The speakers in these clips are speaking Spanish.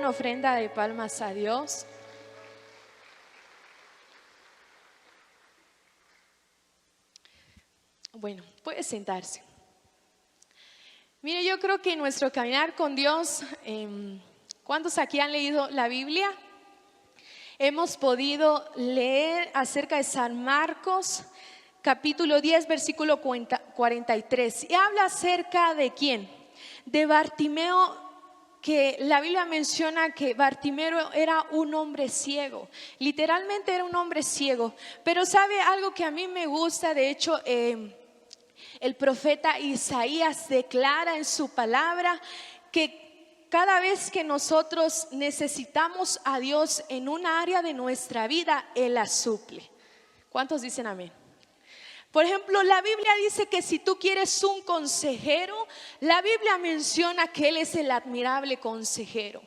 una ofrenda de palmas a Dios. Bueno, puede sentarse. Mire, yo creo que en nuestro caminar con Dios, ¿cuántos aquí han leído la Biblia? Hemos podido leer acerca de San Marcos, capítulo 10, versículo 43. Y habla acerca de ¿quién? De Bartimeo, que la Biblia menciona que Bartimeo era un hombre ciego. Literalmente era un hombre ciego. Pero ¿sabe algo que a mí me gusta? De hecho, el profeta Isaías declara en su palabra que cada vez que nosotros necesitamos a Dios en un área de nuestra vida, Él la suple. ¿Cuántos dicen amén? Por ejemplo, la Biblia dice que si tú quieres un consejero, la Biblia menciona que Él es el admirable consejero.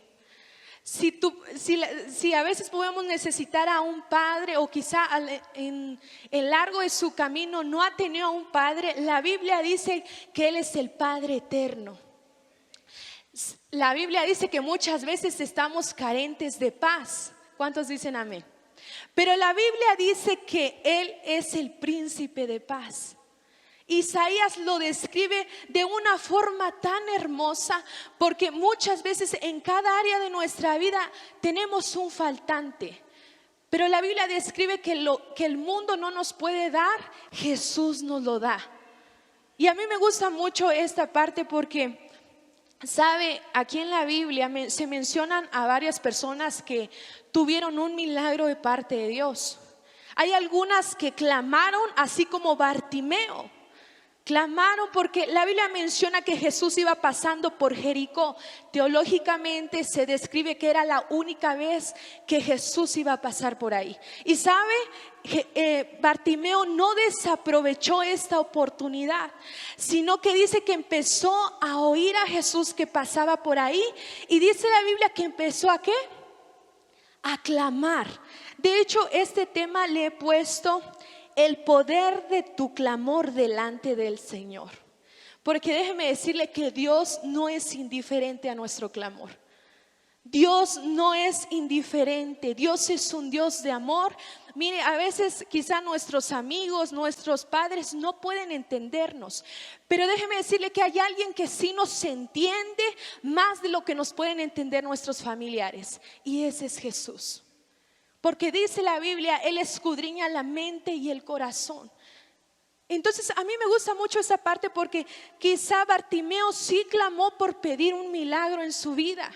Si a veces podemos necesitar a un padre, o quizá en largo de su camino no ha tenido a un padre, la Biblia dice que Él es el Padre eterno. La Biblia dice que muchas veces estamos carentes de paz. ¿Cuántos dicen amén? Pero la Biblia dice que Él es el príncipe de paz. Isaías lo describe de una forma tan hermosa, porque muchas veces en cada área de nuestra vida tenemos un faltante. Pero la Biblia describe que lo que el mundo no nos puede dar, Jesús nos lo da. Y a mí me gusta mucho esta parte porque, ¿sabe? Aquí en la Biblia se mencionan a varias personas que tuvieron un milagro de parte de Dios. Hay algunas que clamaron, así como Bartimeo. Clamaron porque la Biblia menciona que Jesús iba pasando por Jericó. Teológicamente se describe que era la única vez que Jesús iba a pasar por ahí. Y sabe, Bartimeo no desaprovechó esta oportunidad, sino que dice que empezó a oír a Jesús que pasaba por ahí. Y dice la Biblia que empezó ¿a qué? A clamar. De hecho, este tema le he puesto: el poder de tu clamor delante del Señor. Porque déjeme decirle que Dios no es indiferente a nuestro clamor. Dios no es indiferente. Dios es un Dios de amor. Mire, a veces quizá nuestros amigos, nuestros padres no pueden entendernos, pero déjeme decirle que hay alguien que sí nos entiende más de lo que nos pueden entender nuestros familiares, y ese es Jesús. Porque dice la Biblia, Él escudriña la mente y el corazón. Entonces a mí me gusta mucho esa parte, porque quizá Bartimeo sí clamó por pedir un milagro en su vida.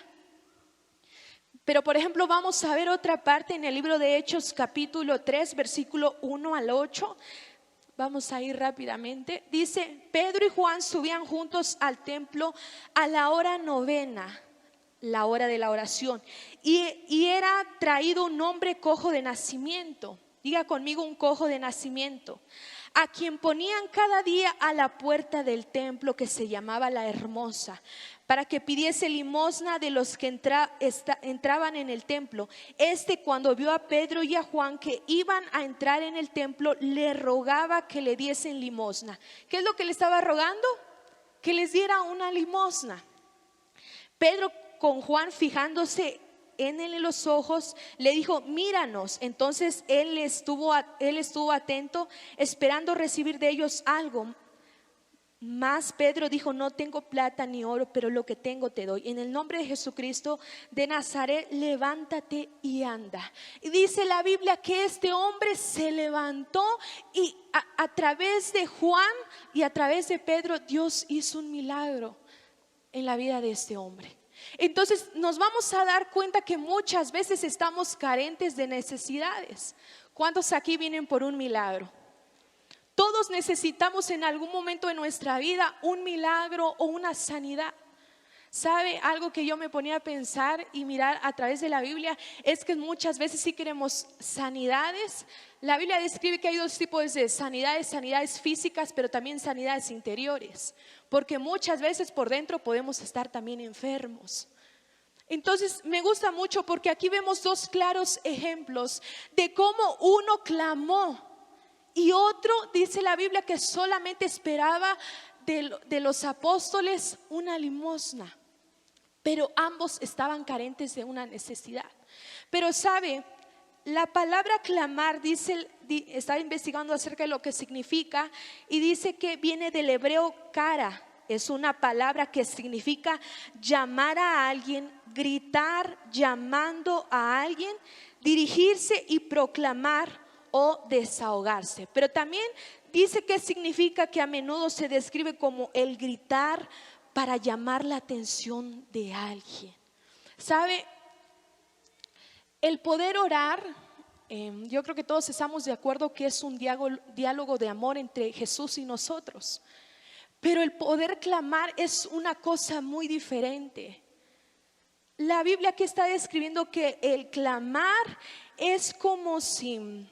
Pero por ejemplo, vamos a ver otra parte en el libro de Hechos, capítulo 3, versículo 1 al 8. Vamos a ir rápidamente. Dice: Pedro y Juan subían juntos al templo a la hora novena, la hora de la oración, y era traído un hombre cojo de nacimiento. Diga conmigo: un cojo de nacimiento, a quien ponían cada día a la puerta del templo, que se llamaba La Hermosa, para que pidiese limosna de los que entraban en el templo. Cuando vio a Pedro y a Juan que iban a entrar en el templo, le rogaba que le diesen limosna. ¿Qué es lo que le estaba rogando? Que les diera una limosna. Pedro, con Juan fijándose en él en los ojos, le dijo: míranos. Entonces él estuvo atento, esperando recibir de ellos algo. Mas Pedro dijo: no tengo plata ni oro, pero lo que tengo te doy. En el nombre de Jesucristo de Nazaret, levántate y anda. Y dice la Biblia que este hombre se levantó, y a través de Juan y a través de Pedro, Dios hizo un milagro en la vida de este hombre. Entonces nos vamos a dar cuenta que muchas veces estamos carentes de necesidades. ¿Cuántos aquí vienen por un milagro? Todos necesitamos en algún momento de nuestra vida un milagro o una sanidad. ¿Sabe? Algo que yo me ponía a pensar y mirar a través de la Biblia es que muchas veces sí queremos sanidades. La Biblia describe que hay dos tipos de sanidades: sanidades físicas, pero también sanidades interiores, porque muchas veces por dentro podemos estar también enfermos. Entonces me gusta mucho porque aquí vemos dos claros ejemplos de cómo uno clamó y otro, dice la Biblia, que solamente esperaba de los apóstoles una limosna. pero ambos estaban carentes de una necesidad. Pero sabe, la palabra clamar dice, estaba investigando acerca de lo que significa y dice que viene del hebreo kara. Es una palabra que significa llamar a alguien, gritar llamando a alguien, dirigirse y proclamar o desahogarse. Pero también dice que significa que a menudo se describe como el gritar para llamar la atención de alguien. ¿Sabe? El poder orar, yo creo que todos estamos de acuerdo que es un diálogo de amor entre Jesús y nosotros. Pero el poder clamar es una cosa muy diferente. La Biblia aquí está describiendo que el clamar es como si,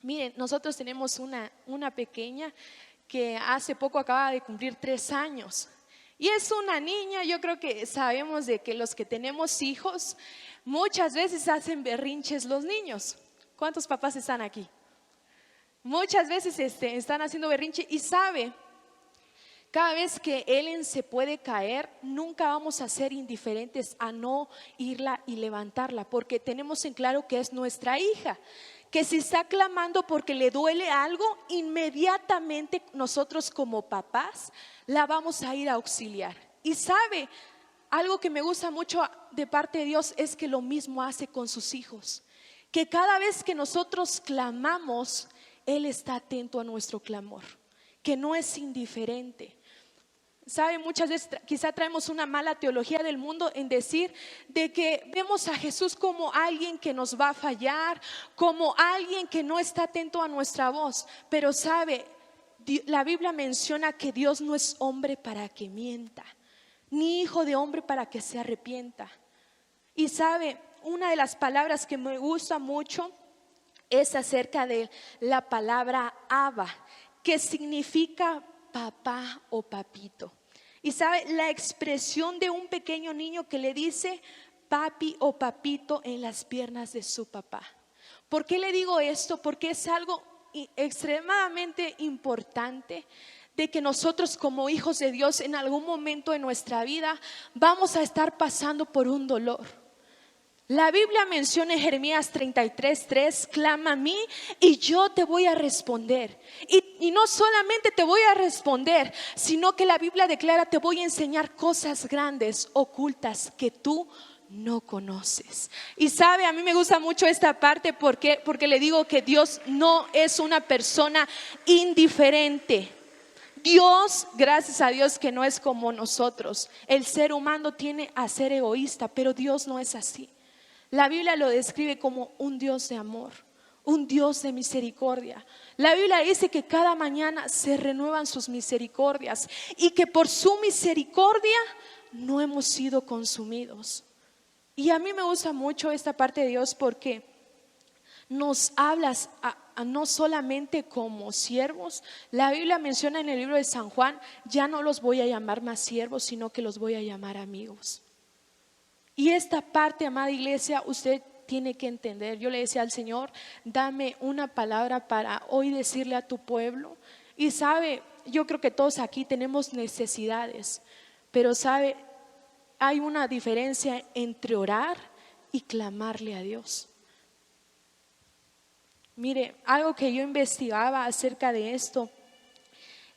miren, nosotros tenemos una pequeña que hace poco acaba de cumplir 3 años. Y es una niña. Yo creo que sabemos de que los que tenemos hijos muchas veces hacen berrinches los niños. ¿Cuántos papás están aquí? Muchas veces están haciendo berrinche y sabe, cada vez que Ellen se puede caer, nunca vamos a ser indiferentes a no irla y levantarla, porque tenemos en claro que es nuestra hija, que si está clamando porque le duele algo, inmediatamente nosotros como papás la vamos a ir a auxiliar. Y sabe, algo que me gusta mucho de parte de Dios es que lo mismo hace con sus hijos, que cada vez que nosotros clamamos, Él está atento a nuestro clamor, que no es indiferente. ¿Sabe? Muchas veces quizá traemos una mala teología del mundo en decir de que vemos a Jesús como alguien que nos va a fallar, como alguien que no está atento a nuestra voz. Pero sabe, la Biblia menciona que Dios no es hombre para que mienta, ni hijo de hombre para que se arrepienta. Y sabe, una de las palabras que me gusta mucho es acerca de la palabra Abba, que significa papá o papito. Y sabe, la expresión de un pequeño niño que le dice papi o papito en las piernas de su papá. ¿Por qué le digo esto? Porque es algo extremadamente importante de que nosotros como hijos de Dios en algún momento de nuestra vida vamos a estar pasando por un dolor. La Biblia menciona en Jeremías 33:3, clama a mí y yo te voy a responder. Y no solamente te voy a responder, sino que la Biblia declara, te voy a enseñar cosas grandes, ocultas, que tú no conoces. Y sabe, a mí me gusta mucho esta parte porque le digo que Dios no es una persona indiferente. Dios, gracias a Dios que no es como nosotros. El ser humano tiene a ser egoísta, pero Dios no es así. La Biblia lo describe como un Dios de amor, un Dios de misericordia. La Biblia dice que cada mañana se renuevan sus misericordias y que por su misericordia no hemos sido consumidos. Y a mí me gusta mucho esta parte de Dios porque nos hablas no solamente como siervos. La Biblia menciona en el libro de San Juan, ya no los voy a llamar más siervos, sino que los voy a llamar amigos. Y esta parte, amada iglesia, usted tiene que entender. Yo le decía al Señor, dame una palabra para hoy decirle a tu pueblo. Y sabe, yo creo que todos aquí tenemos necesidades, pero sabe, hay una diferencia entre orar y clamarle a Dios. Mire, algo que yo investigaba acerca de esto,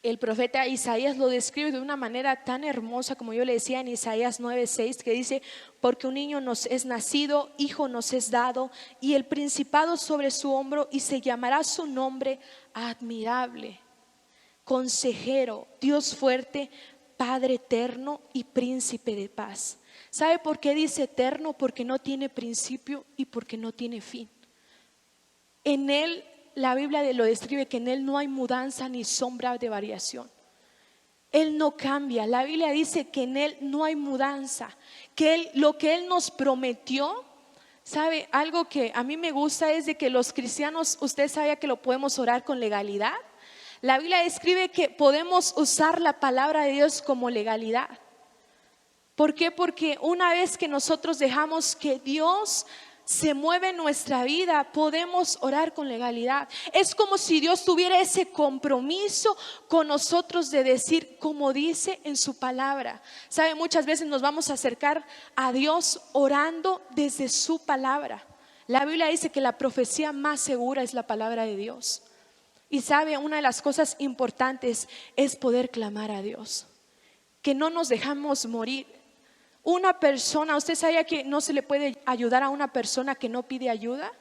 el profeta Isaías lo describe de una manera tan hermosa, como yo le decía en Isaías 9:6, que dice, porque un niño nos es nacido, hijo nos es dado, y el principado sobre su hombro, y se llamará su nombre admirable, consejero, Dios fuerte, Padre eterno y príncipe de paz. ¿Sabe por qué dice eterno? Porque no tiene principio y porque no tiene fin. En él, la Biblia lo describe que en él no hay mudanza ni sombra de variación. Él no cambia. La Biblia dice que en él no hay mudanza, que lo que él nos prometió. ¿Sabe? Algo que a mí me gusta es de que los cristianos, usted sabe que lo podemos orar con legalidad. La Biblia describe que podemos usar la palabra de Dios como legalidad. ¿Por qué? Porque una vez que nosotros dejamos que Dios se mueve en nuestra vida, podemos orar con legalidad. Es como si Dios tuviera ese compromiso con nosotros de decir, como dice en su palabra. Sabe, muchas veces nos vamos a acercar a Dios orando desde su palabra. La Biblia dice que la profecía más segura es la palabra de Dios. Y sabe, una de las cosas importantes es poder clamar a Dios, que no nos dejamos morir. Una persona, ¿usted sabía que no se le puede ayudar a una persona que no pide ayuda?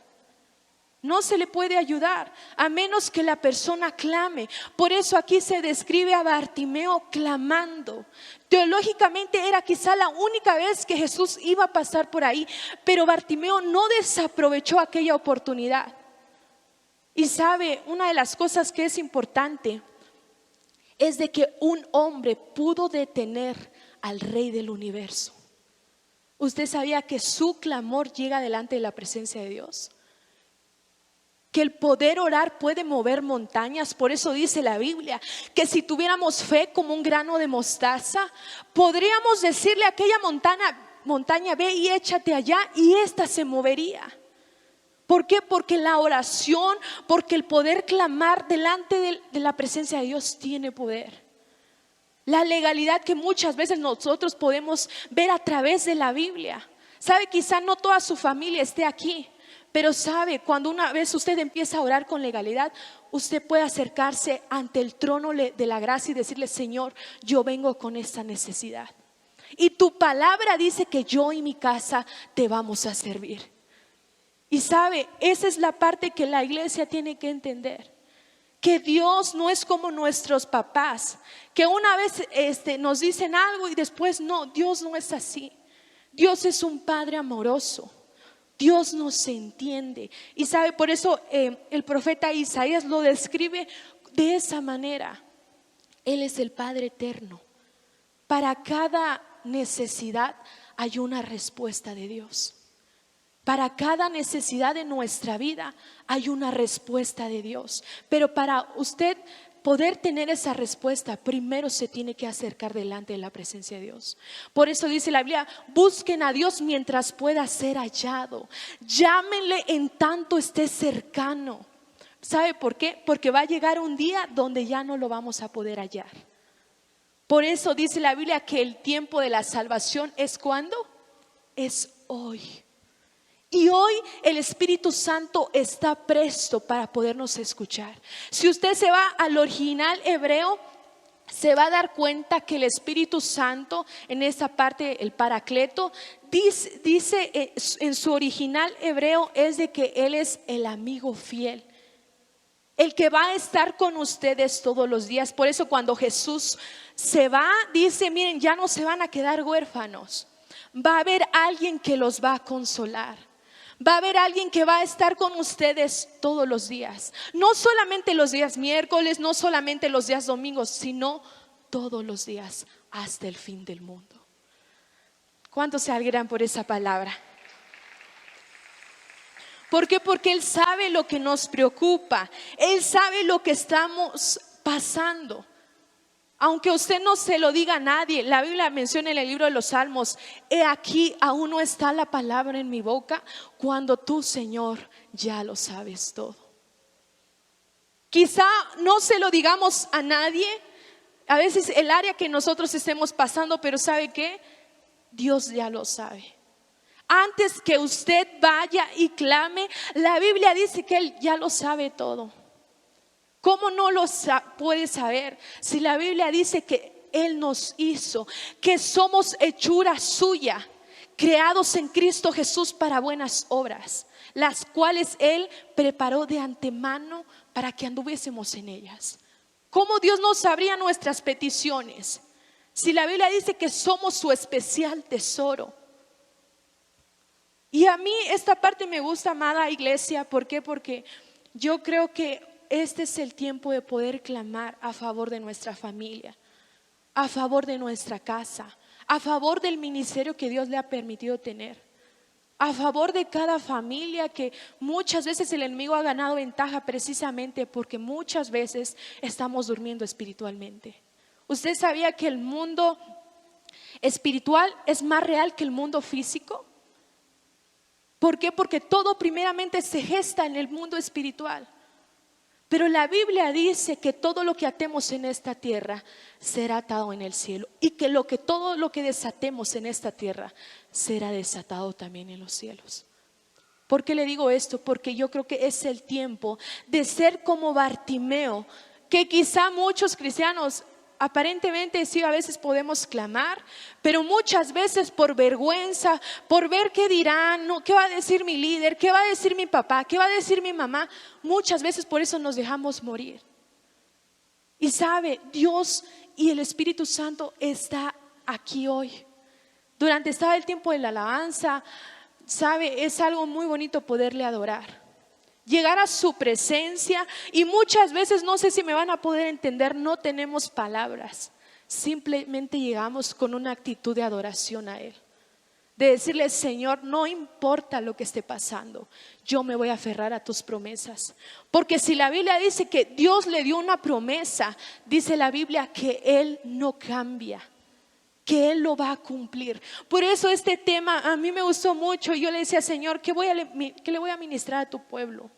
No se le puede ayudar a menos que la persona clame. Por eso aquí se describe a Bartimeo clamando. Teológicamente era quizá la única vez que Jesús iba a pasar por ahí, pero Bartimeo no desaprovechó aquella oportunidad. Y sabe, una de las cosas que es importante es de que un hombre pudo detener al Rey del universo. ¿Usted sabía que su clamor llega delante de la presencia de Dios? Que el poder orar puede mover montañas. Por eso dice la Biblia que si tuviéramos fe como un grano de mostaza, podríamos decirle a aquella montaña, ve y échate allá, y ésta se movería. ¿Por qué? Porque la oración, porque el poder clamar delante de la presencia de Dios tiene poder. La legalidad que muchas veces nosotros podemos ver a través de la Biblia. Sabe, quizá no toda su familia esté aquí, pero sabe, cuando una vez usted empieza a orar con legalidad, usted puede acercarse ante el trono de la gracia y decirle, Señor, yo vengo con esta necesidad. Y tu palabra dice que yo y mi casa te vamos a servir. Y sabe, esa es la parte que la iglesia tiene que entender. Que Dios no es como nuestros papás, que una vez nos dicen algo y después no. Dios no es así. Dios es un Padre amoroso. Dios nos entiende. Y sabe, por eso el profeta Isaías lo describe de esa manera. Él es el Padre eterno. Para cada necesidad hay una respuesta de Dios. Para cada necesidad de nuestra vida hay una respuesta de Dios. Pero para usted poder tener esa respuesta, primero se tiene que acercar delante de la presencia de Dios. Por eso dice la Biblia, busquen a Dios mientras pueda ser hallado. Llámenle en tanto esté cercano. ¿Sabe por qué? Porque va a llegar un día donde ya no lo vamos a poder hallar. Por eso dice la Biblia que el tiempo de la salvación es ¿cuándo? Es hoy. Y hoy el Espíritu Santo está presto para podernos escuchar. Si usted se va al original hebreo, se va a dar cuenta que el Espíritu Santo, en esa parte el Paracleto, dice en su original hebreo es de que Él es el amigo fiel, el que va a estar con ustedes todos los días. Por eso cuando Jesús se va, dice, miren, ya no se van a quedar huérfanos. Va a haber alguien que los va a consolar. Va a haber alguien que va a estar con ustedes todos los días. No solamente los días miércoles, no solamente los días domingos, sino todos los días hasta el fin del mundo. ¿Cuántos se alegran por esa palabra? ¿Por qué? Porque Él sabe lo que nos preocupa. Él sabe lo que estamos pasando. Aunque usted no se lo diga a nadie, la Biblia menciona en el libro de los Salmos, he aquí, aún no está la palabra en mi boca, cuando tú, Señor, ya lo sabes todo. Quizá no se lo digamos a nadie, a veces el área que nosotros estemos pasando, pero ¿sabe qué? Dios ya lo sabe. Antes que usted vaya y clame, la Biblia dice que Él ya lo sabe todo. ¿Cómo no lo puede saber? Si la Biblia dice que Él nos hizo, que somos hechura suya, creados en Cristo Jesús para buenas obras, las cuales Él preparó de antemano para que anduviésemos en ellas. ¿Cómo Dios no sabría nuestras peticiones? Si la Biblia dice que somos su especial tesoro. Y a mí esta parte me gusta, amada iglesia. ¿Por qué? Porque yo creo que este es el tiempo de poder clamar a favor de nuestra familia, a favor de nuestra casa, a favor del ministerio que Dios le ha permitido tener, a favor de cada familia que muchas veces el enemigo ha ganado ventaja precisamente porque muchas veces estamos durmiendo espiritualmente. ¿Usted sabía que el mundo espiritual es más real que el mundo físico? ¿Por qué? Porque todo primeramente se gesta en el mundo espiritual. Pero la Biblia dice que todo lo que atemos en esta tierra será atado en el cielo, y que todo lo que desatemos en esta tierra será desatado también en los cielos. ¿Por qué le digo esto? Porque yo creo que es el tiempo de ser como Bartimeo, que quizá muchos cristianos aparentemente sí a veces podemos clamar, pero muchas veces por vergüenza, por ver qué dirán, no, qué va a decir mi líder, qué va a decir mi papá, qué va a decir mi mamá, muchas veces por eso nos dejamos morir. Y sabe, Dios y el Espíritu Santo está aquí hoy. Durante el tiempo de la alabanza, sabe, es algo muy bonito poderle adorar, llegar a su presencia, y muchas veces, no sé si me van a poder entender, no tenemos palabras, simplemente llegamos con una actitud de adoración a Él, de decirle: Señor, no importa lo que esté pasando, yo me voy a aferrar a tus promesas. Porque si la Biblia dice que Dios le dio una promesa, dice la Biblia que Él no cambia, que Él lo va a cumplir. Por eso este tema a mí me gustó mucho. Yo le decía: Señor, ¿qué le voy a ministrar a tu pueblo?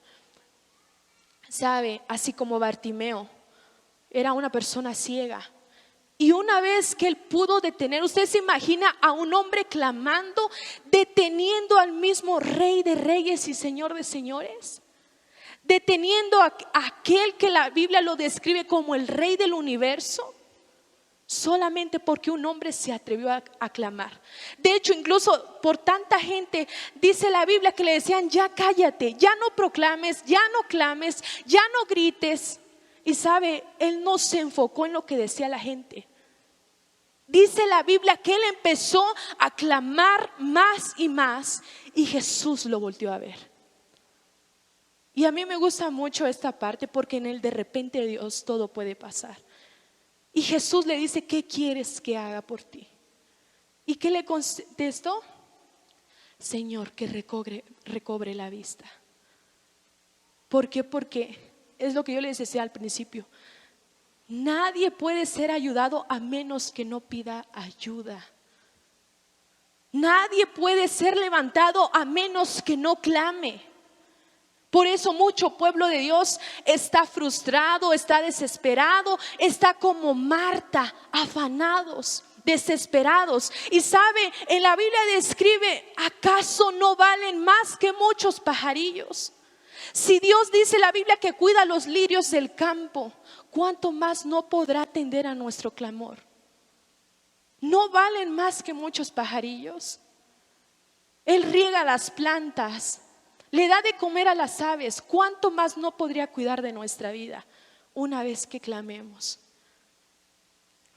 Sabe, así como Bartimeo era una persona ciega, y una vez que él pudo detener, usted se imagina a un hombre clamando, deteniendo al mismo Rey de Reyes y Señor de Señores, deteniendo a aquel que la Biblia lo describe como el Rey del universo, solamente porque un hombre se atrevió a clamar. De hecho, incluso por tanta gente, dice la Biblia que le decían: ya cállate, ya no proclames, ya no clames, ya no grites. Y sabe, él no se enfocó en lo que decía la gente. Dice la Biblia que él empezó a clamar más y más, y Jesús lo volteó a ver. Y a mí me gusta mucho esta parte, porque en el de repente de Dios todo puede pasar. Y Jesús le dice: ¿qué quieres que haga por ti? ¿Y qué le contestó? Señor, que recobre la vista. ¿Por qué? Porque es lo que yo les decía al principio. Nadie puede ser ayudado a menos que no pida ayuda. Nadie puede ser levantado a menos que no clame. Por eso mucho pueblo de Dios está frustrado, está desesperado, está como Marta, afanados, desesperados. Y sabe, en la Biblia describe: ¿acaso no valen más que muchos pajarillos? Si Dios, dice la Biblia, que cuida los lirios del campo, ¿cuánto más no podrá atender a nuestro clamor? ¿No valen más que muchos pajarillos? Él riega las plantas, le da de comer a las aves. ¿Cuánto más no podría cuidar de nuestra vida una vez que clamemos?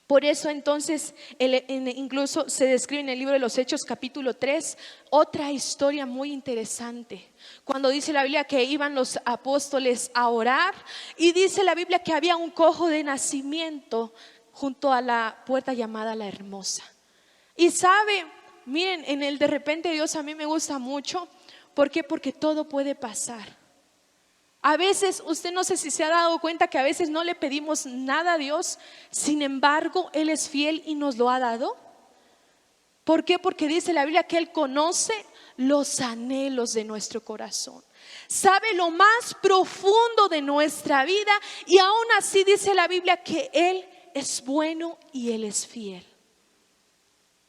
Por eso entonces incluso se describe en el libro de los Hechos capítulo 3 otra historia muy interesante, cuando dice la Biblia que iban los apóstoles a orar, y dice la Biblia que había un cojo de nacimiento junto a la puerta llamada La Hermosa. Y sabe, miren, en el de repente Dios a mí me gusta mucho. ¿Por qué? Porque todo puede pasar. A veces, usted no sé si se ha dado cuenta que a veces no le pedimos nada a Dios, sin embargo Él es fiel y nos lo ha dado. ¿Por qué? Porque dice la Biblia que Él conoce los anhelos de nuestro corazón, sabe lo más profundo de nuestra vida, y aún así dice la Biblia que Él es bueno y Él es fiel.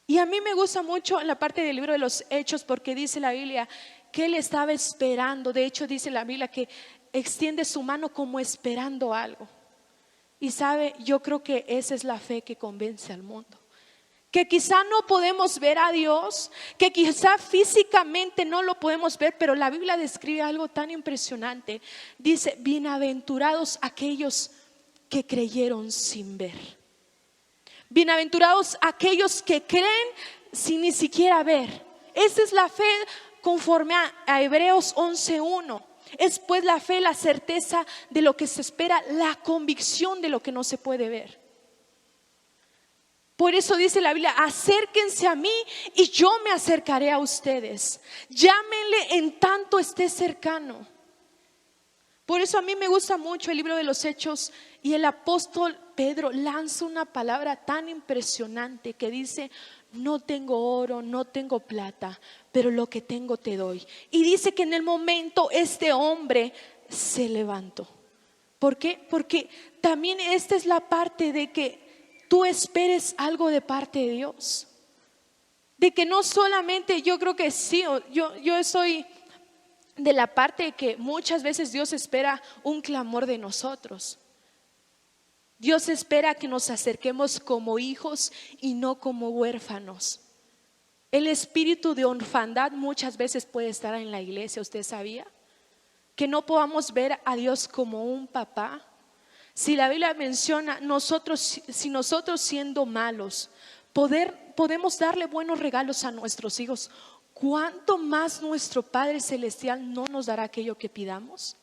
Y a mí me gusta mucho en la parte del libro de los Hechos, porque dice la Biblia que Él estaba esperando. De hecho dice la Biblia que extiende su mano como esperando algo. Y sabe, yo creo que esa es la fe que convence al mundo. Que quizá no podemos ver a Dios, que quizá físicamente no lo podemos ver, pero la Biblia describe algo tan impresionante. Dice: bienaventurados aquellos que creyeron sin ver. Bienaventurados aquellos que creen sin ni siquiera ver. Esa es la fe conforme a Hebreos 11:1. Es pues la fe, la certeza de lo que se espera, la convicción de lo que no se puede ver. Por eso dice la Biblia: acérquense a mí y yo me acercaré a ustedes. Llámenle en tanto esté cercano. Por eso a mí me gusta mucho el libro de los Hechos, y el apóstol Pedro lanza una palabra tan impresionante que dice: no tengo oro, no tengo plata, pero lo que tengo te doy. Y dice que en el momento este hombre se levantó. ¿Por qué? Porque también esta es la parte de que tú esperes algo de parte de Dios. De que no solamente, yo creo que sí, yo soy de la parte de que muchas veces Dios espera un clamor de nosotros. Dios espera que nos acerquemos como hijos y no como huérfanos. El espíritu de orfandad muchas veces puede estar en la iglesia, ¿usted sabía? Que no podamos ver a Dios como un papá. Si la Biblia menciona, si nosotros siendo malos podemos darle buenos regalos a nuestros hijos, ¿cuánto más nuestro Padre Celestial no nos dará aquello que pidamos?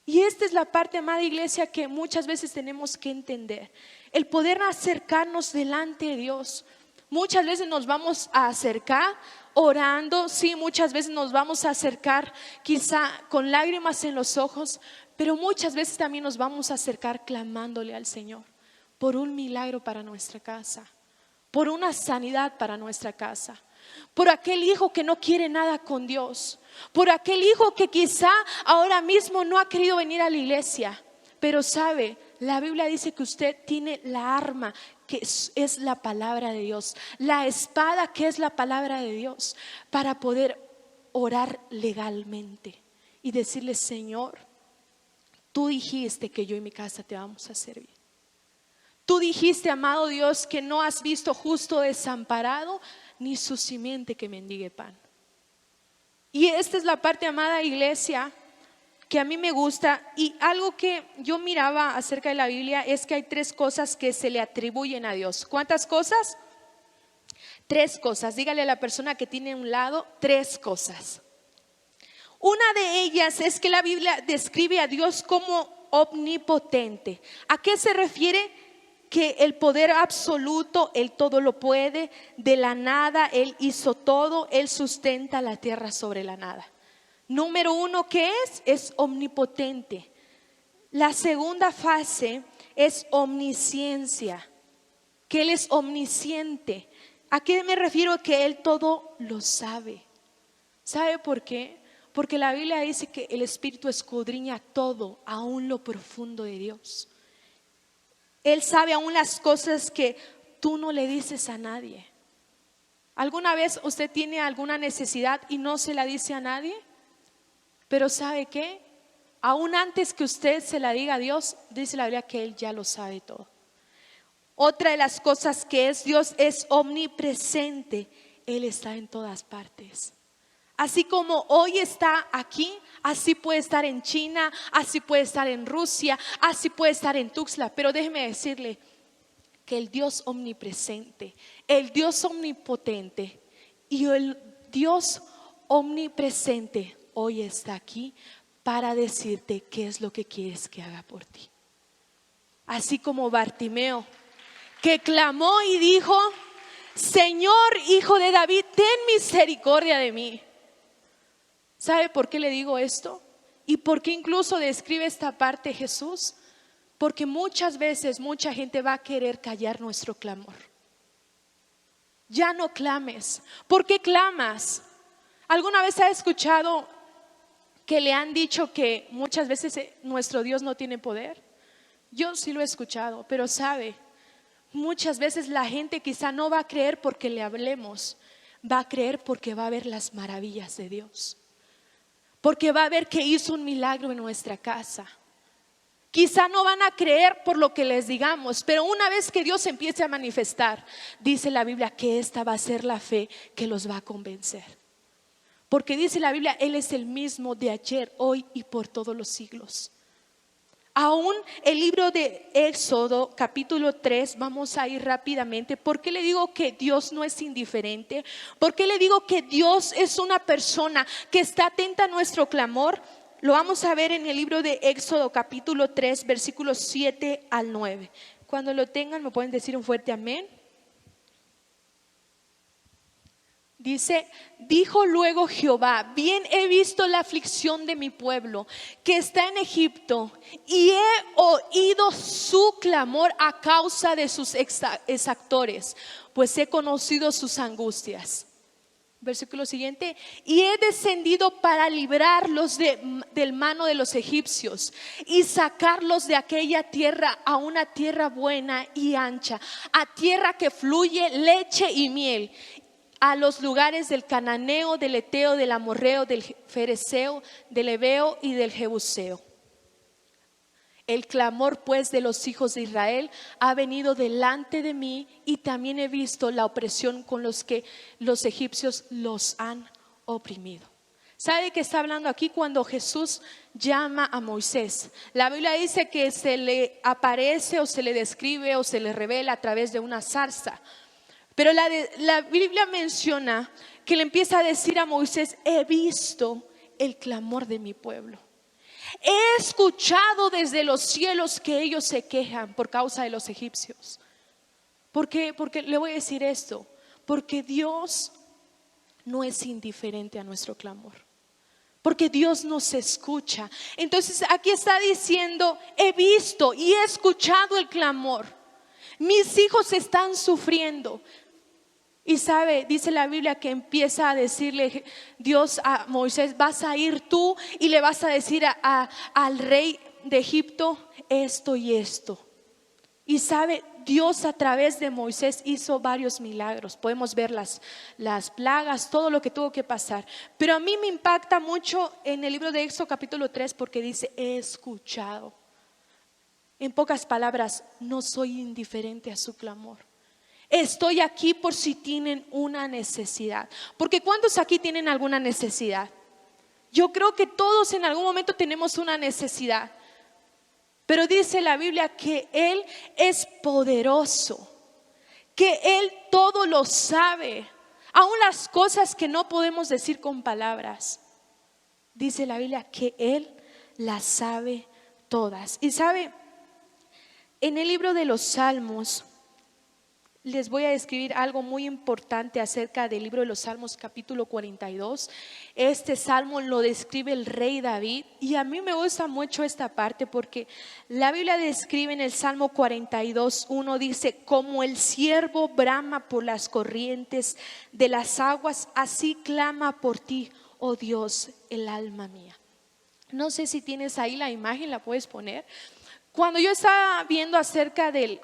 Y esta es la parte, amada iglesia, que muchas veces tenemos que entender. El poder acercarnos delante de Dios. Muchas veces nos vamos a acercar orando, sí, muchas veces nos vamos a acercar quizá con lágrimas en los ojos, pero muchas veces también nos vamos a acercar clamándole al Señor por un milagro para nuestra casa, por una sanidad para nuestra casa, por aquel hijo que no quiere nada con Dios, por aquel hijo que quizá ahora mismo no ha querido venir a la iglesia, pero sabe, la Biblia dice que usted tiene la arma que es la palabra de Dios, la espada que es la palabra de Dios, para poder orar legalmente y decirle: Señor, tú dijiste que yo y mi casa te vamos a servir. Tú dijiste, amado Dios, que no has visto justo desamparado ni su simiente que mendigue pan. Y esta es la parte, amada iglesia, que a mí me gusta. Y algo que yo miraba acerca de la Biblia es que hay 3 cosas que se le atribuyen a Dios. ¿Cuántas cosas? 3 cosas. Dígale a la persona que tiene a un lado: 3 cosas. Una de ellas es que la Biblia describe a Dios como omnipotente. ¿A qué se refiere? Que el poder absoluto, Él todo lo puede, de la nada Él hizo todo, Él sustenta la tierra sobre la nada. Número 1, ¿qué es? Es omnipotente. La segunda fase es omnisciencia, que Él es omnisciente. ¿A qué me refiero? Que Él todo lo sabe. ¿Sabe por qué? Porque la Biblia dice que el Espíritu escudriña todo, aún lo profundo de Dios. Él sabe aún las cosas que tú no le dices a nadie. ¿Alguna vez usted tiene alguna necesidad y no se la dice a nadie? Pero ¿sabe qué? Aún antes que usted se la diga a Dios, dice la Biblia que Él ya lo sabe todo. Otra de las cosas que es Dios es omnipresente. Él está en todas partes. Así como hoy está aquí, así puede estar en China, así puede estar en Rusia, así puede estar en Tuxtla. Pero déjeme decirle que el Dios omnipresente, el Dios omnipotente y el Dios omnipresente hoy está aquí para decirte qué es lo que quieres que haga por ti. Así como Bartimeo, que clamó y dijo: Señor, hijo de David, ten misericordia de mí. ¿Sabe por qué le digo esto? ¿Y por qué incluso describe esta parte Jesús? Porque muchas veces mucha gente va a querer callar nuestro clamor. Ya no clames. ¿Por qué clamas? ¿Alguna vez ha escuchado que le han dicho que muchas veces nuestro Dios no tiene poder? Yo sí lo he escuchado, pero sabe, muchas veces la gente quizá no va a creer porque le hablemos, va a creer porque va a ver las maravillas de Dios, porque va a ver que hizo un milagro en nuestra casa. Quizá no van a creer por lo que les digamos, pero una vez que Dios empiece a manifestar, dice la Biblia que esta va a ser la fe que los va a convencer. Porque dice la Biblia, Él es el mismo de ayer, hoy y por todos los siglos. Aún el libro de Éxodo capítulo 3, vamos a ir rápidamente. ¿Por qué le digo que Dios no es indiferente? ¿Por qué le digo que Dios es una persona que está atenta a nuestro clamor? Lo vamos a ver en el libro de Éxodo capítulo 3, versículos 7 al 9. Cuando lo tengan me pueden decir un fuerte amén. Dice: dijo luego Jehová: bien he visto la aflicción de mi pueblo que está en Egipto, y he oído su clamor a causa de sus exactores, pues he conocido sus angustias. Versículo siguiente: y he descendido para librarlos del mano de los egipcios y sacarlos de aquella tierra a una tierra buena y ancha, a tierra que fluye leche y miel, a los lugares del cananeo, del eteo, del amorreo, del fereceo, del heveo y del jebuseo. El clamor pues de los hijos de Israel ha venido delante de mí, y también he visto la opresión con los que los egipcios los han oprimido. ¿Sabe qué está hablando aquí cuando Jesús llama a Moisés? La Biblia dice que se le aparece o se le describe o se le revela a través de una zarza. Pero la Biblia menciona que le empieza a decir a Moisés: he visto el clamor de mi pueblo. He escuchado desde los cielos que ellos se quejan por causa de los egipcios. ¿Por qué? Porque le voy a decir esto: porque Dios no es indiferente a nuestro clamor, porque Dios nos escucha. Entonces aquí está diciendo: he visto y he escuchado el clamor. Mis hijos están sufriendo. Y sabe, dice la Biblia que empieza a decirle Dios a Moisés: vas a ir tú y le vas a decir al rey de Egipto esto y esto. Y sabe, Dios a través de Moisés hizo varios milagros. Podemos ver las plagas, todo lo que tuvo que pasar. Pero a mí me impacta mucho en el libro de Éxodo capítulo 3, porque dice: he escuchado. En pocas palabras, no soy indiferente a su clamor. Estoy aquí por si tienen una necesidad. Porque ¿cuántos aquí tienen alguna necesidad? Yo creo que todos en algún momento tenemos una necesidad. Pero dice la Biblia que Él es poderoso, que Él todo lo sabe, aun las cosas que no podemos decir con palabras. Dice la Biblia que Él las sabe todas. Y sabe, en el libro de los Salmos les voy a describir algo muy importante acerca del libro de los Salmos capítulo 42. Este salmo lo describe el rey David, y a mí me gusta mucho esta parte porque la Biblia describe en el Salmo 42:1, dice: como el ciervo brama por las corrientes de las aguas, así clama por ti, oh Dios, el alma mía. No sé si tienes ahí la imagen, la puedes poner. Cuando yo estaba viendo acerca de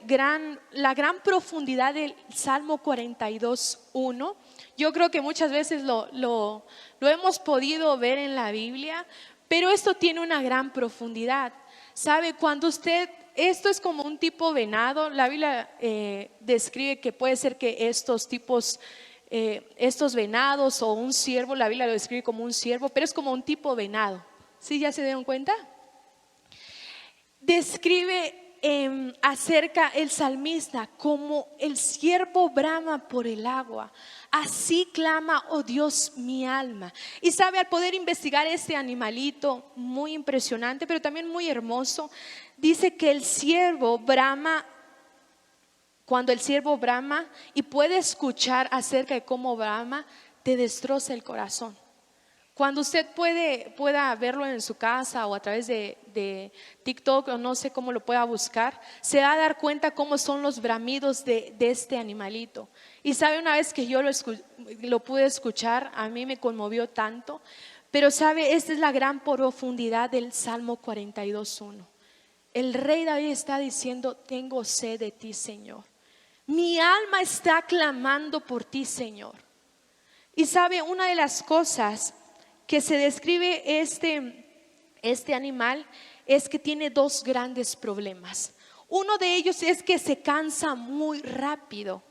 la gran profundidad del Salmo 42:1, yo creo que muchas veces lo hemos podido ver en la Biblia, pero esto tiene una gran profundidad. ¿Sabe? Cuando esto es como un tipo venado, la Biblia describe que puede ser que estos venados o un ciervo, la Biblia lo describe como un ciervo, pero es como un tipo venado. ¿Sí? ¿Ya se dieron cuenta? Describe acerca el salmista como el ciervo brama por el agua, así clama, oh Dios, mi alma. Y sabe, al poder investigar este animalito muy impresionante, pero también muy hermoso, dice que el ciervo brama. Cuando el ciervo brama y puede escuchar acerca de cómo brama, te destroza el corazón. Cuando usted pueda verlo en su casa o a través de TikTok, o no sé cómo lo pueda buscar, se va a dar cuenta cómo son los bramidos de este animalito. Y sabe, una vez que yo lo pude escuchar, a mí me conmovió tanto. Pero sabe, esta es la gran profundidad del Salmo 42:1. El rey David está diciendo: tengo sed de ti, Señor. Mi alma está clamando por ti, Señor. Y sabe, una de las cosas que se describe este animal es que tiene dos grandes problemas. Uno de ellos es que se cansa muy rápido,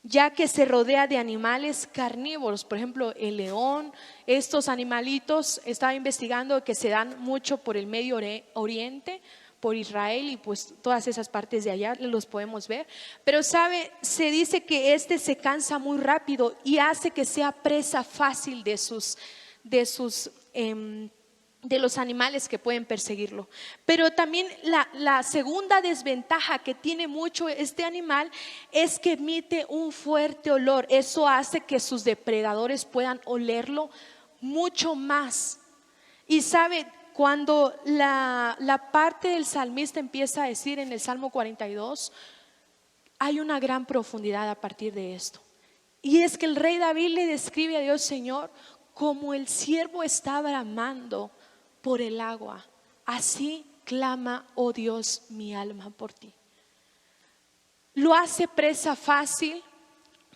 ya que se rodea de animales carnívoros. Por ejemplo, el león, estos animalitos, estaba investigando que se dan mucho por el Medio Oriente, por Israel, y pues todas esas partes de allá los podemos ver. Pero sabe, se dice que se cansa muy rápido y hace que sea presa fácil de los animales que pueden perseguirlo. Pero también la segunda desventaja que tiene mucho este animal es que emite un fuerte olor. Eso hace que sus depredadores puedan olerlo mucho más. Y sabe, cuando la parte del salmista empieza a decir en el Salmo 42, hay una gran profundidad a partir de esto. Y es que el rey David le describe a Dios: Señor, como el siervo está bramando por el agua, así clama, oh Dios, mi alma por ti. Lo hace presa fácil,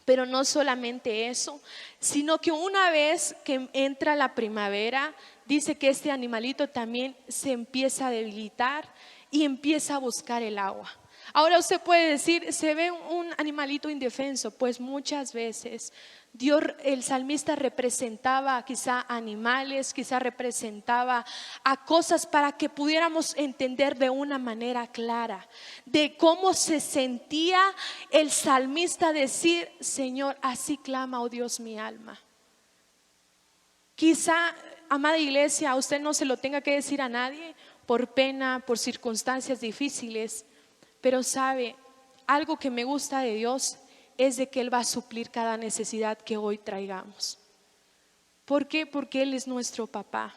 pero no solamente eso, sino que una vez que entra la primavera, dice que este animalito también se empieza a debilitar y empieza a buscar el agua. Ahora usted puede decir, se ve un animalito indefenso. Pues muchas veces Dios, el salmista representaba quizá animales, quizá representaba a cosas para que pudiéramos entender de una manera clara de cómo se sentía el salmista decir: Señor, así clama, oh Dios, mi alma. Quizá, amada iglesia, a usted no se lo tenga que decir a nadie por pena, por circunstancias difíciles, pero sabe, algo que me gusta de Dios es de que Él va a suplir cada necesidad que hoy traigamos. ¿Por qué? Porque Él es nuestro papá.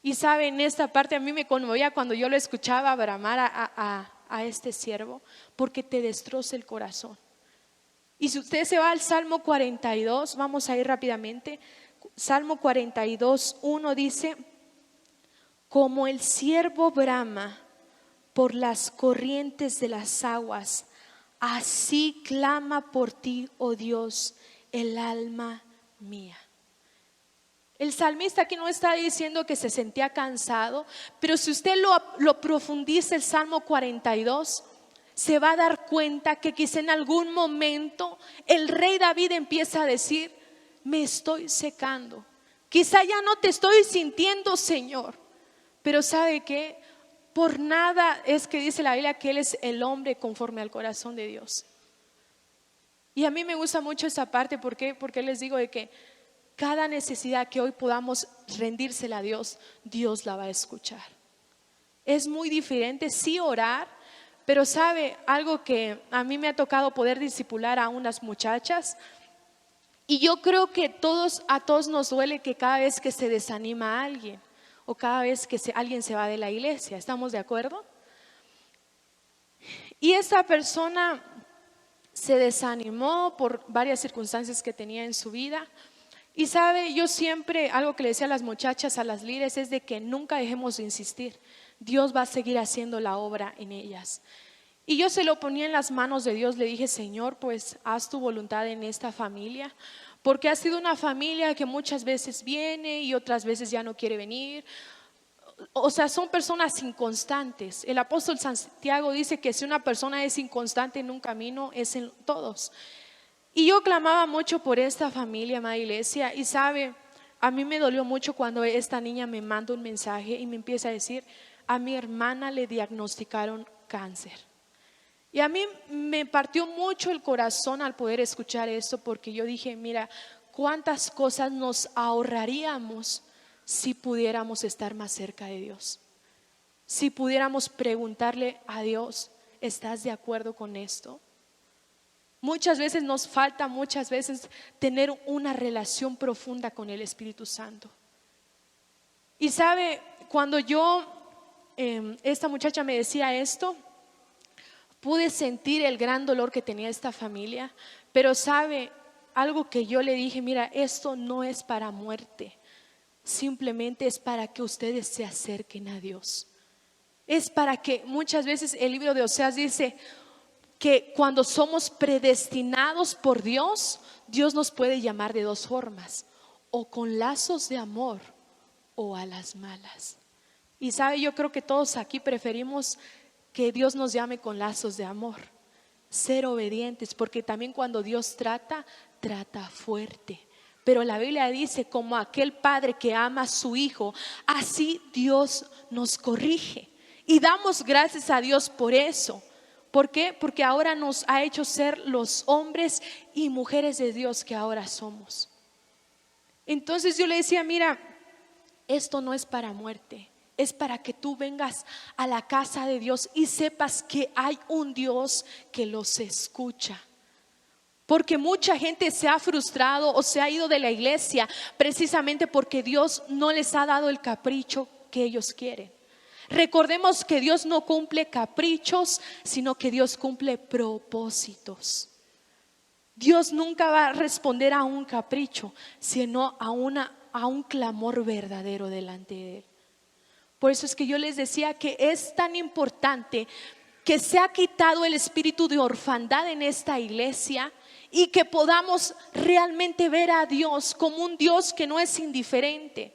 Y sabe, en esta parte a mí me conmovía cuando yo lo escuchaba bramar a este siervo, porque te destroza el corazón. Y si usted se va al Salmo 42, vamos a ir rápidamente. Salmo 42, 1 dice: como el ciervo brama por las corrientes de las aguas, así clama por ti, oh Dios, el alma mía. El salmista aquí no está diciendo que se sentía cansado, pero si usted lo profundiza, el Salmo 42, se va a dar cuenta que quizá en algún momento el rey David empieza a decir: me estoy secando, quizá ya no te estoy sintiendo, Señor. Pero ¿sabe qué? Por nada es que dice la Biblia que Él es el hombre conforme al corazón de Dios. Y a mí me gusta mucho esa parte. ¿Por qué? Porque les digo de que cada necesidad que hoy podamos rendírsela a Dios, Dios la va a escuchar. Es muy diferente, sí, orar, pero sabe algo que a mí me ha tocado poder discipular a unas muchachas. Y yo creo que a todos nos duele que cada vez que se desanima a alguien, o cada vez que alguien se va de la iglesia. ¿Estamos de acuerdo? Y esa persona se desanimó por varias circunstancias que tenía en su vida. Y sabe, yo siempre, algo que le decía a las muchachas, a las líderes, es de que nunca dejemos de insistir. Dios va a seguir haciendo la obra en ellas. Y yo se lo ponía en las manos de Dios. Le dije: Señor, pues haz tu voluntad en esta familia, porque ha sido una familia que muchas veces viene y otras veces ya no quiere venir. O sea, son personas inconstantes. El apóstol Santiago dice que si una persona es inconstante en un camino, es en todos. Y yo clamaba mucho por esta familia, amada iglesia. Y sabe, a mí me dolió mucho cuando esta niña me manda un mensaje y me empieza a decir: a mi hermana le diagnosticaron cáncer. Y a mí me partió mucho el corazón al poder escuchar esto, porque yo dije: mira, cuántas cosas nos ahorraríamos si pudiéramos estar más cerca de Dios, si pudiéramos preguntarle a Dios: ¿estás de acuerdo con esto? Muchas veces nos falta, muchas veces, tener una relación profunda con el Espíritu Santo. Y sabe, cuando esta muchacha me decía esto, pude sentir el gran dolor que tenía esta familia. Pero sabe, algo que yo le dije: mira, esto no es para muerte, simplemente es para que ustedes se acerquen a Dios. Es para que, muchas veces el libro de Oseas dice que cuando somos predestinados por Dios, Dios nos puede llamar de dos formas: o con lazos de amor o a las malas. Y sabe, yo creo que todos aquí preferimos que Dios nos llame con lazos de amor, ser obedientes, porque también cuando Dios trata fuerte. Pero la Biblia dice: como aquel padre que ama a su hijo, así Dios nos corrige. Y damos gracias a Dios por eso. ¿Por qué? Porque ahora nos ha hecho ser los hombres y mujeres de Dios que ahora somos. Entonces yo le decía: mira, esto no es para muerte, es para que tú vengas a la casa de Dios y sepas que hay un Dios que los escucha. Porque mucha gente se ha frustrado o se ha ido de la iglesia precisamente porque Dios no les ha dado el capricho que ellos quieren. Recordemos que Dios no cumple caprichos, sino que Dios cumple propósitos. Dios nunca va a responder a un capricho, sino a un clamor verdadero delante de Él. Por eso es que yo les decía que es tan importante que se ha quitado el espíritu de orfandad en esta iglesia y que podamos realmente ver a Dios como un Dios que no es indiferente,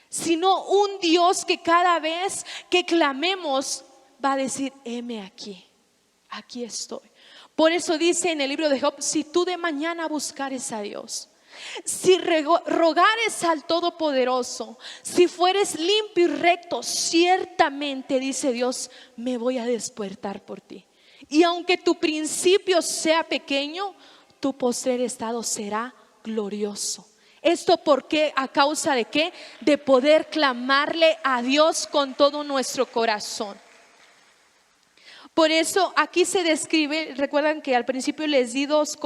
sino un Dios que cada vez que clamemos va a decir: heme aquí, aquí estoy. Por eso dice en el libro de Job: si tú de mañana buscares a Dios, si rogares al Todopoderoso, si fueres limpio y recto, ciertamente, dice Dios, me voy a despertar por ti. Y aunque tu principio sea pequeño, tu postrer estado será glorioso. ¿Esto por qué? ¿A causa de qué? De poder clamarle a Dios con todo nuestro corazón. Por eso aquí se describe, recuerdan que al principio les di dos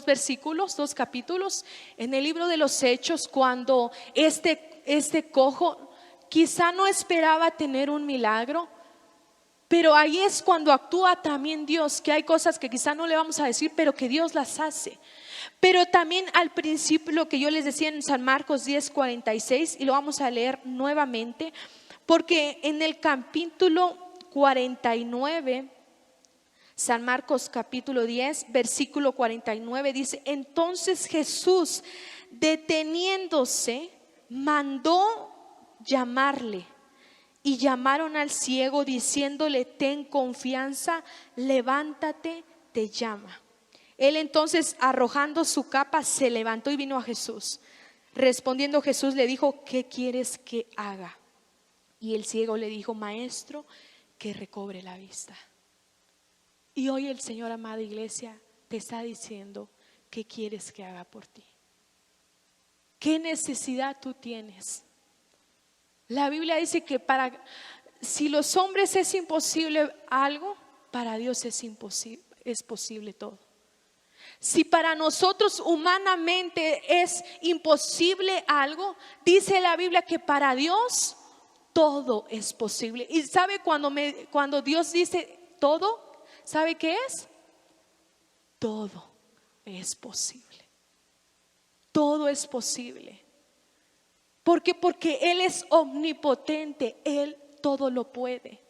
versículos, 2 capítulos en el libro de los Hechos, cuando este cojo quizá no esperaba tener un milagro, pero ahí es cuando actúa también Dios, que hay cosas que quizá no le vamos a decir, pero que Dios las hace. Pero también al principio, lo que yo les decía en San Marcos 10:46, y lo vamos a leer nuevamente, porque en el capítulo 49, San Marcos capítulo 10, versículo 49 dice: entonces Jesús, deteniéndose, mandó llamarle, y llamaron al ciego diciéndole: ten confianza, levántate, te llama. Él entonces, arrojando su capa, se levantó y vino a Jesús. Respondiendo Jesús le dijo: ¿qué quieres que haga? Y el ciego le dijo: maestro, que recobre la vista. Y hoy el Señor, amada iglesia, te está diciendo: ¿qué quieres que haga por ti? ¿Qué necesidad tú tienes? La Biblia dice que si los hombres es imposible algo, para Dios es posible todo. Si para nosotros humanamente es imposible algo, dice la Biblia que para Dios todo es posible. Y sabe, cuando Dios dice todo, ¿sabe qué es? Todo es posible. Todo es posible. ¿Por qué? Porque Él es omnipotente, Él todo lo puede.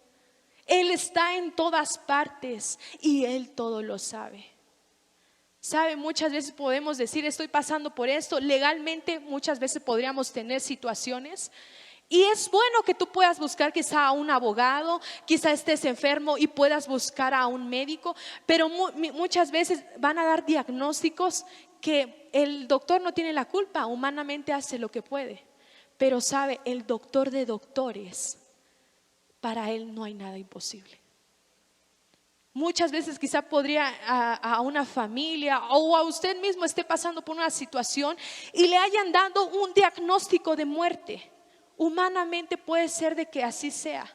Él está en todas partes y Él todo lo sabe. ¿Sabe? Muchas veces podemos decir: estoy pasando por esto. Legalmente muchas veces podríamos tener situaciones. Y es bueno que tú puedas buscar quizá a un abogado, quizá estés enfermo y puedas buscar a un médico, pero muchas veces van a dar diagnósticos que el doctor no tiene la culpa, humanamente hace lo que puede. Pero sabe, el doctor de doctores, para él no hay nada imposible. Muchas veces quizá podría a una familia o a usted mismo esté pasando por una situación y le hayan dado un diagnóstico de muerte. Humanamente puede ser de que así sea,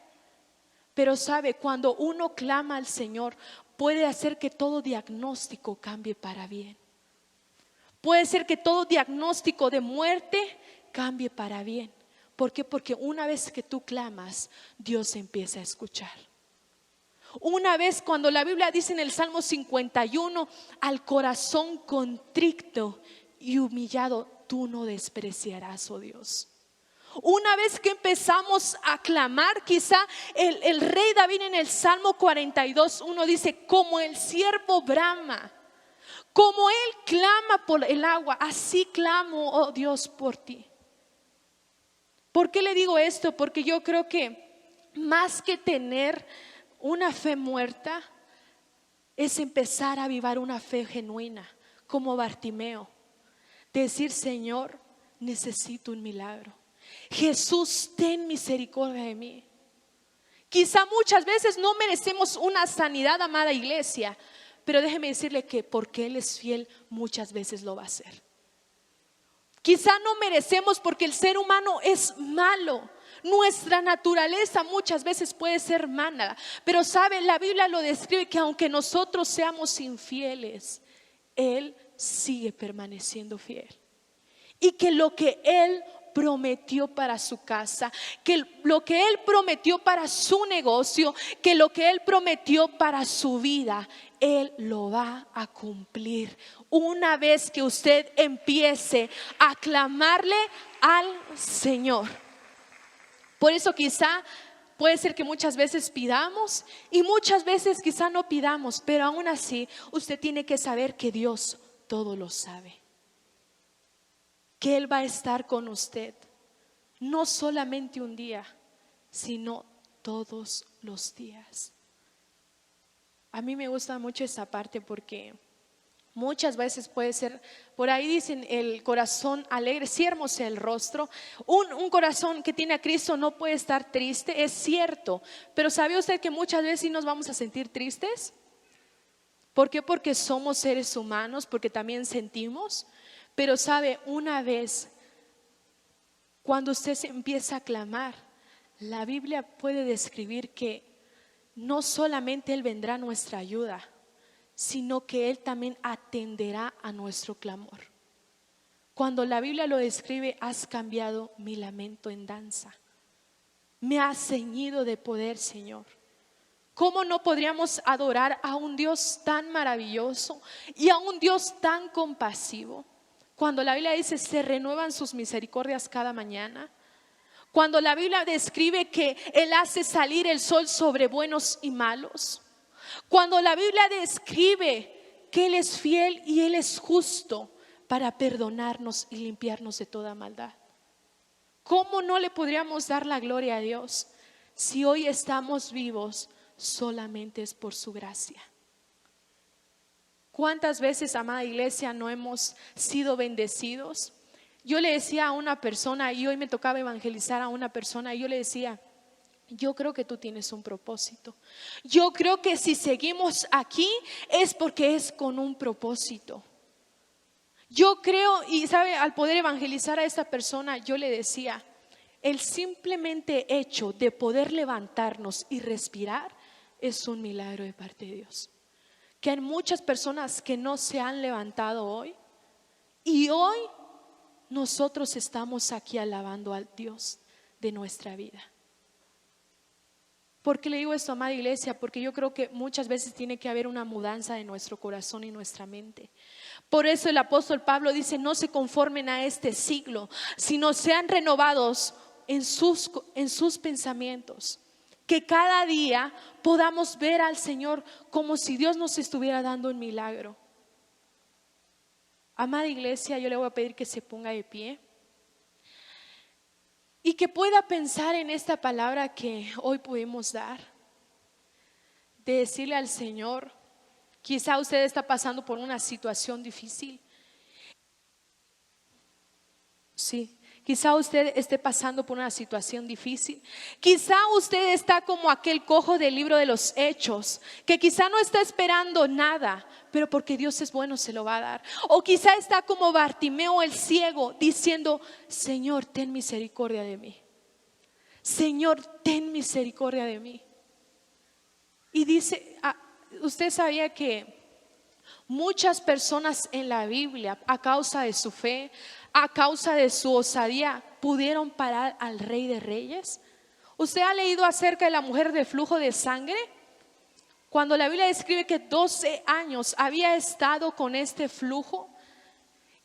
pero sabe, cuando uno clama al Señor, puede hacer que todo diagnóstico cambie para bien. Puede ser que todo diagnóstico de muerte cambie para bien. ¿Por qué? Porque una vez que tú clamas, Dios empieza a escuchar. Una vez, cuando la Biblia dice en el Salmo 51: al corazón contrito y humillado tú no despreciarás, oh Dios. Una vez que empezamos a clamar, quizá el rey David en el Salmo 42:1 dice: como el siervo brama, como él clama por el agua, así clamo, oh Dios, por ti. ¿Por qué le digo esto? Porque yo creo que más que tener una fe muerta, es empezar a avivar una fe genuina, como Bartimeo. Decir: Señor, necesito un milagro. Jesús, ten misericordia de mí. Quizá muchas veces no merecemos una sanidad, amada iglesia, pero déjeme decirle que porque Él es fiel, muchas veces lo va a hacer. Quizá no merecemos porque el ser humano es malo. Nuestra naturaleza muchas veces puede ser mala, pero sabe, la Biblia lo describe que aunque nosotros seamos infieles, Él sigue permaneciendo fiel. Y que lo que Él prometió para su casa, que lo que Él prometió para su negocio, que lo que Él prometió para su vida, Él lo va a cumplir. Una vez que usted empiece a clamarle al Señor. Por eso quizá puede ser que muchas veces pidamos y muchas veces quizá no pidamos, pero aún así usted tiene que saber que Dios todo lo sabe. Que Él va a estar con usted, no solamente un día, sino todos los días. A mí me gusta mucho esta parte porque muchas veces puede ser, por ahí dicen, el corazón alegre, sí hermoso el rostro. Un corazón que tiene a Cristo no puede estar triste, es cierto. Pero ¿sabe usted que muchas veces sí nos vamos a sentir tristes? ¿Por qué? Porque somos seres humanos, porque también sentimos. Pero sabe, una vez, cuando usted se empieza a clamar, la Biblia puede describir que no solamente Él vendrá a nuestra ayuda, sino que Él también atenderá a nuestro clamor. Cuando la Biblia lo describe, has cambiado mi lamento en danza. Me has ceñido de poder, Señor. ¿Cómo no podríamos adorar a un Dios tan maravilloso y a un Dios tan compasivo? Cuando la Biblia dice, se renuevan sus misericordias cada mañana. Cuando la Biblia describe que Él hace salir el sol sobre buenos y malos. Cuando la Biblia describe que Él es fiel y Él es justo para perdonarnos y limpiarnos de toda maldad. ¿Cómo no le podríamos dar la gloria a Dios si hoy estamos vivos? Solamente es por su gracia. ¿Cuántas veces, amada iglesia, no hemos sido bendecidos? Yo le decía a una persona, y hoy me tocaba evangelizar a una persona, y yo le decía, yo creo que tú tienes un propósito. Yo creo que si seguimos aquí es porque es con un propósito. Yo creo, y sabe, al poder evangelizar a esta persona, yo le decía, el simplemente hecho de poder levantarnos y respirar es un milagro de parte de Dios. Que hay muchas personas que no se han levantado hoy, y hoy nosotros estamos aquí alabando al Dios de nuestra vida. ¿Por qué le digo esto, amada iglesia? Porque yo creo que muchas veces tiene que haber una mudanza de nuestro corazón y nuestra mente. Por eso el apóstol Pablo dice, no se conformen a este siglo, sino sean renovados en sus pensamientos. Que cada día podamos ver al Señor como si Dios nos estuviera dando un milagro. Amada iglesia, yo le voy a pedir que se ponga de pie y que pueda pensar en esta palabra que hoy pudimos dar, de decirle al Señor, quizá usted está pasando por una situación difícil. Sí. Quizá usted esté pasando por una situación difícil. Quizá usted está como aquel cojo del libro de los Hechos, que quizá no está esperando nada, pero porque Dios es bueno se lo va a dar. O quizá está como Bartimeo el ciego, diciendo, Señor, ten misericordia de mí. Señor, ten misericordia de mí. Y dice, usted sabía que muchas personas en la Biblia, a causa de su fe, a causa de su osadía, pudieron parar al Rey de Reyes. ¿Usted ha leído acerca de la mujer de flujo de sangre? Cuando la Biblia describe que 12 años había estado con este flujo.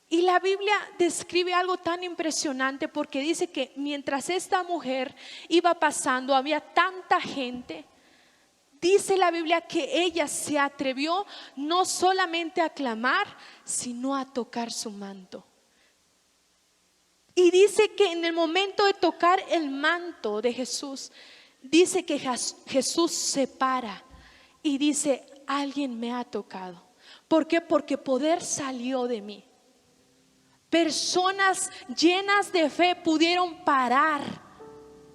Y la Biblia describe algo tan impresionante, porque dice que mientras esta mujer iba pasando, había tanta gente. Dice la Biblia que ella se atrevió no solamente a clamar, sino a tocar su manto. Y dice que en el momento de tocar el manto de Jesús, dice que Jesús se para y dice, alguien me ha tocado. ¿Por qué? Porque poder salió de mí. Personas llenas de fe pudieron parar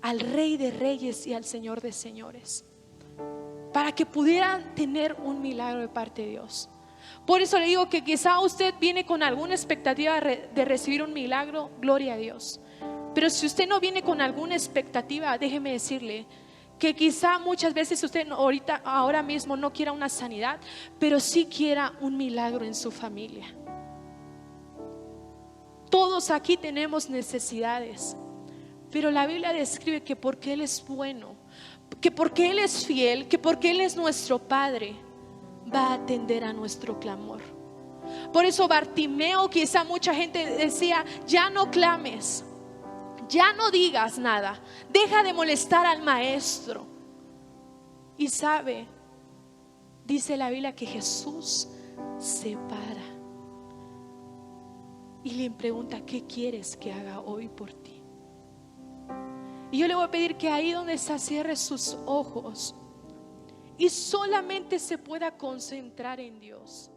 al Rey de Reyes y al Señor de Señores, para que pudieran tener un milagro de parte de Dios. Por eso le digo que quizá usted viene con alguna expectativa de recibir un milagro, gloria a Dios. Pero si usted no viene con alguna expectativa, déjeme decirle que quizá muchas veces usted ahora mismo no quiera una sanidad, pero sí quiera un milagro en su familia. Todos aquí tenemos necesidades, pero la Biblia describe que porque Él es bueno, que porque Él es fiel, que porque Él es nuestro Padre, va a atender a nuestro clamor. Por eso Bartimeo, quizá mucha gente decía: ya no clames, ya no digas nada, deja de molestar al maestro. Y sabe, dice la Biblia que Jesús se para y le pregunta: ¿qué quieres que haga hoy por ti? Y yo le voy a pedir que ahí donde está cierre sus ojos y solamente se pueda concentrar en Dios.